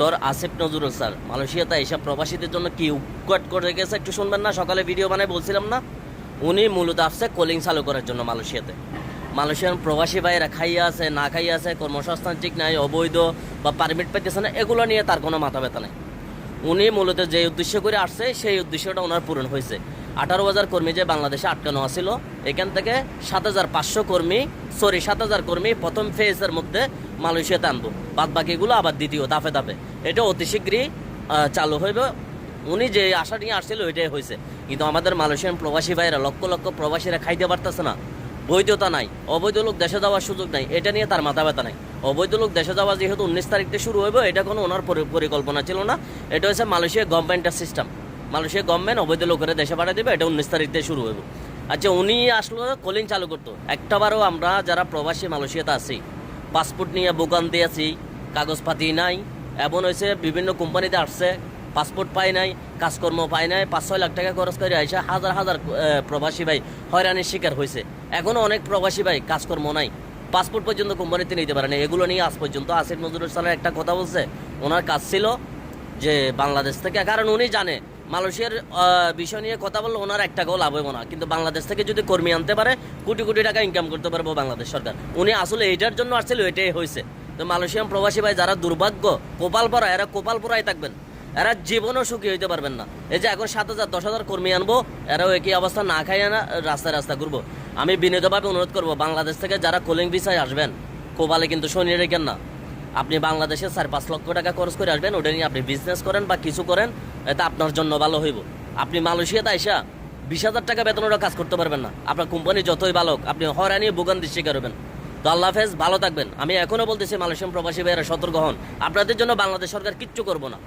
Doctor Asif Nazrul sir মালয়েশিয়াতে এইসব প্রবাসীদের জন্য কি উৎকট করে গেছে একটু শুনবেন না? সকালে ভিডিও বানায় বলছিলাম না, উনি মূলত আসছে কলিং চালু করার জন্য মালয়েশিয়াতে। মালয়েশিয়ান প্রবাসী ভাইয়েরা খাইয়া আছে না খাইয়া আছে, কর্মসংস্থান ঠিক নাই, অবৈধ বা পারমিট পাইতেছে না, এগুলো নিয়ে তার কোনো মাথা ব্যথা নেই। উনি মূলত যে উদ্দেশ্য করে আসছে সেই উদ্দেশ্যটা ওনার পূরণ হয়েছে। 18,000 কর্মী যে বাংলাদেশে আটকানো আছিল, এখান থেকে 7,000 কর্মী প্রথম ফেজের মধ্যে মালয়েশিয়াতে আনবো, বাদ বাকিগুলো আবার দ্বিতীয় দাফে দাফে। এটা অতি শীঘ্রই চালু হইবে। উনি যে আশা নিয়ে আসছিল ওইটাই হয়েছে। কিন্তু আমাদের মালয়েশিয়ান প্রবাসী ভাইয়েরা লক্ষ লক্ষ প্রবাসীরা খাইতে পারতেছে না, বৈধতা নাই, অবৈধ লোক দেশে যাওয়ার সুযোগ নাই, এটা নিয়ে তার মাথা ব্যথা নাই। অবৈধ লোক দেশে যাওয়া যেহেতু 19 তারিখ থেকে শুরু হইবে, এটা কোনো ওনার পরিকল্পনা ছিল না। এটা হচ্ছে মালয়েশিয়া গভর্নমেন্টের সিস্টেম। মালয়েশিয়া গভর্নমেন্ট অবৈধ লোকেরা দেশে পাঠিয়ে দেবে, এটা 19 তারিখ থেকে শুরু হইব। আচ্ছা, উনি আসলো কলিং চালু করতো। একটাবারও আমরা যারা প্রবাসী মালয়েশিয়াতে আছি, পাসপোর্ট নিয়ে বোকান দিয়েছি, কাগজপাতি নাই, এমন হয়েছে বিভিন্ন কোম্পানিতে আসছে, পাসপোর্ট পায় নাই, কাজকর্ম পায় নাই, 5-6 লাখ টাকা খরচ করে আইসা হাজার হাজার প্রবাসী ভাই হয়রানির শিকার হয়েছে। এখনও অনেক প্রবাসী ভাই কাজকর্ম নাই, পাসপোর্ট পর্যন্ত কোম্পানিতে নিতে পারে না। এগুলো নিয়ে আজ পর্যন্ত আসিফ নজরুল স্যারের একটা কথা বলছে, ওনার কাজ ছিল যে বাংলাদেশ থেকে, কারণ উনি জানে মালয়েশিয়ার বিষয় নিয়ে কথা বললে ওনার এক টাকাও লাভ হইব না, কিন্তু বাংলাদেশ থেকে যদি কর্মী আনতে পারে কোটি কোটি টাকা ইনকাম করতে পারবো বাংলাদেশ সরকার। উনি আসলে এইটার জন্য আসছিল, এটাই হয়েছে। তো মালয়েশিয়ান প্রবাসী ভাই যারা দুর্ভাগ্য কপাল পরা, এরা কপাল পরাই থাকবেন, এরা জীবনও সুখী হইতে পারবেন না। এই যে এখন 7,000-10,000 কর্মী আনবো, এরাও একই অবস্থা, না খাইয়া না রাস্তায় রাস্তা ঘুরবো। আমি বিনীতভাবে অনুরোধ করবো, বাংলাদেশ থেকে যারা কলিং ভিসায় আসবেন, কপালে কিন্তু শনি রেখেন না। আপনি বাংলাদেশে 4-5 লক্ষ টাকা খরচ করে আসবেন, ওটা নিয়ে আপনি বিজনেস করেন বা কিছু করেন, এটা আপনার জন্য ভালো হইব। আপনি মালয়েশিয়াতে আইসা 20,000 টাকা বেতনেরও কাজ করতে পারবেন না। আপনার কোম্পানি যতই ভালো, আপনি হয়রানি ভোগান্তির শিকার হবেন। তো আল্লাহ হাফেজ, ভালো থাকবেন। আমি এখনও বলতেছি মালয়েশিয়ান প্রবাসী ভাইয়েরা সতর্ক হন, আপনাদের জন্য বাংলাদেশ সরকার কিচ্ছু করবো না।